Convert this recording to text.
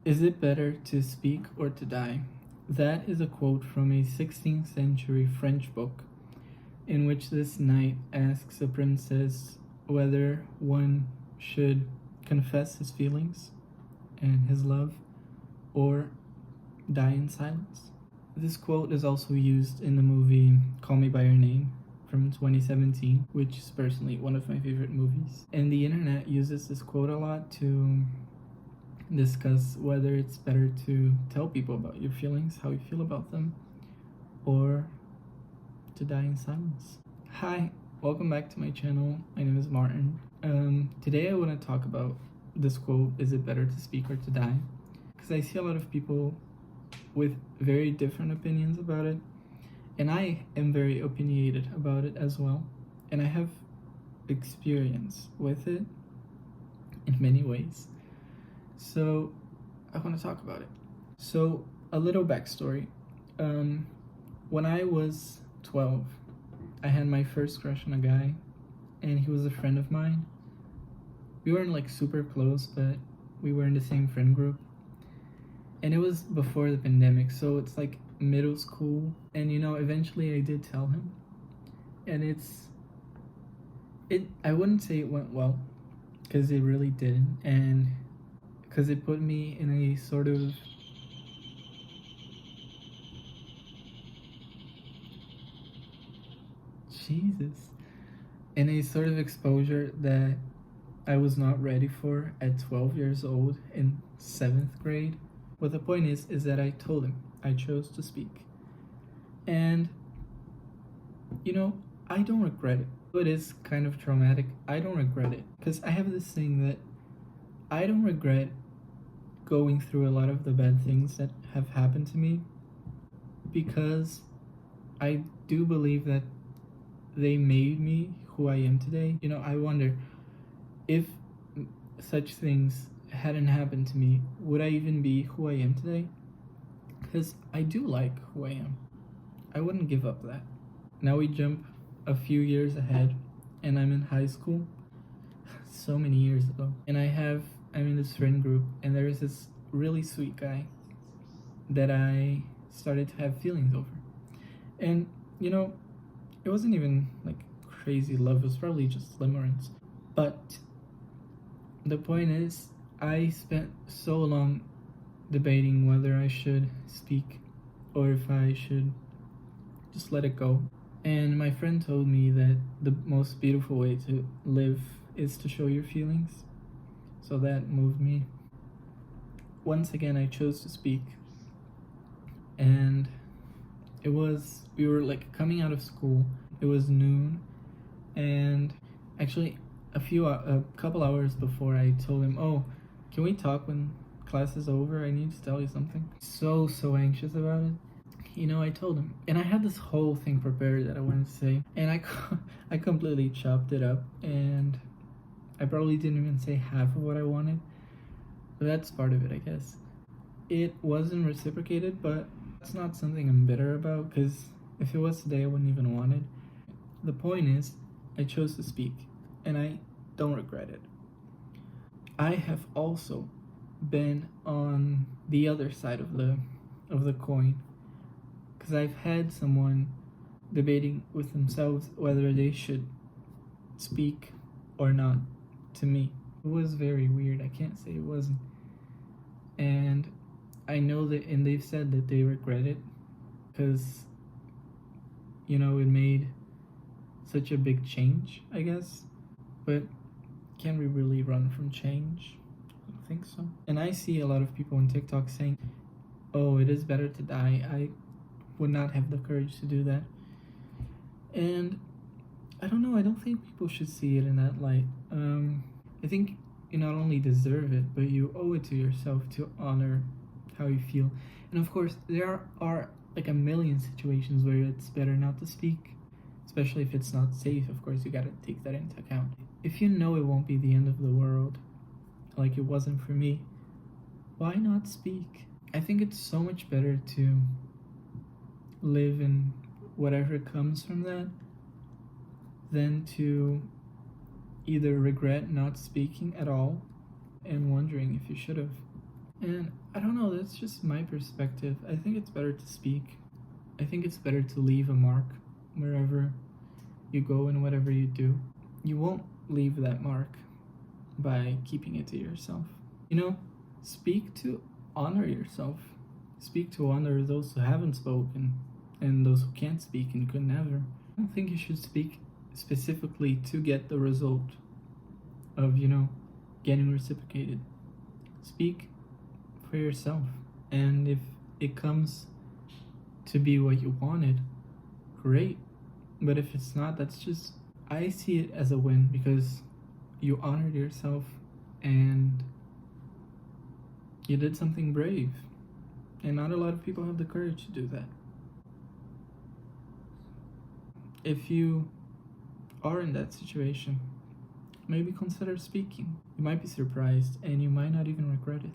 Is it better to speak or to die? That is a quote from a 16th century French book in which this knight asks a princess whether one should confess his feelings and his love or die in silence. This quote is also used in the movie Call Me By Your Name from 2017, which is personally one of my favorite movies. And the internet uses this quote a lot to discuss whether it's better to tell people about your feelings, how you feel about them, or to die in silence. Hi, welcome back to my channel. My name is Martin. Today I want to talk about this quote, is it better to speak or to die? Because I see a lot of people with very different opinions about it, and I am very opinionated about it as well, and I have experience with it in many ways. So I want to talk about it. So a little backstory. When I was 12, I had my first crush on a guy, and he was a friend of mine. We weren't like super close, but we were in the same friend group. And it was before the pandemic, so it's like middle school. And eventually I did tell him. And I wouldn't say it went well, because it really didn't. And because it put me in a sort of in a sort of exposure that I was not ready for at 12 years old in 7th grade. But the point is that I told him I chose to speak. And I don't regret it. It is kind of traumatic. I don't regret it, because I have this thing that I don't regret going through a lot of the bad things that have happened to me, because I do believe that they made me who I am today. I wonder if such things hadn't happened to me, would I even be who I am today? Because I do like who I am. I wouldn't give up that. Now we jump a few years ahead, and I'm in high school so many years ago, and I'm in this friend group, and there is this really sweet guy that I started to have feelings over. And it wasn't even like crazy love, it was probably just limerence. But the point is, I spent so long debating whether I should speak or if I should just let it go. And my friend told me that the most beautiful way to live is to show your feelings. So that moved me. Once again, I chose to speak. And we were like coming out of school. It was noon. And actually, a couple hours before, I told him, oh, can we talk when class is over? I need to tell you something. So anxious about it. I told him, and I had this whole thing prepared that I wanted to say, and I completely chopped it up, and I probably didn't even say half of what I wanted, but that's part of it, I guess. It wasn't reciprocated, but it's not something I'm bitter about, because if it was today, I wouldn't even want it. The point is, I chose to speak, and I don't regret it. I have also been on the other side of the coin, because I've had someone debating with themselves whether they should speak or not to me. It was very weird. I can't say it wasn't. And I know that, and they've said that they regret it, because it made such a big change, I guess. But can we really run from change? I don't think so. And I see a lot of people on TikTok saying, oh, it is better to die. I would not have the courage to do that. And I don't know, I don't think people should see it in that light. I think you not only deserve it, but you owe it to yourself to honor how you feel. And of course, there are like a million situations where it's better not to speak, especially if it's not safe. Of course, you gotta take that into account. If you know it won't be the end of the world, like it wasn't for me, why not speak? I think it's so much better to live in whatever comes from that than to either regret not speaking at all and wondering if you should have. And I don't know, that's just my perspective. I think it's better to speak. I think it's better to leave a mark wherever you go and whatever you do. You won't leave that mark by keeping it to yourself. You know, speak to honor yourself. Speak to honor those who haven't spoken and those who can't speak and could never. I don't think you should speak specifically to get the result of, getting reciprocated. Speak for yourself. And if it comes to be what you wanted, great. But if it's not, I see it as a win because you honored yourself and you did something brave. And not a lot of people have the courage to do that. If you are in that situation, maybe consider speaking. You might be surprised and you might not even regret it.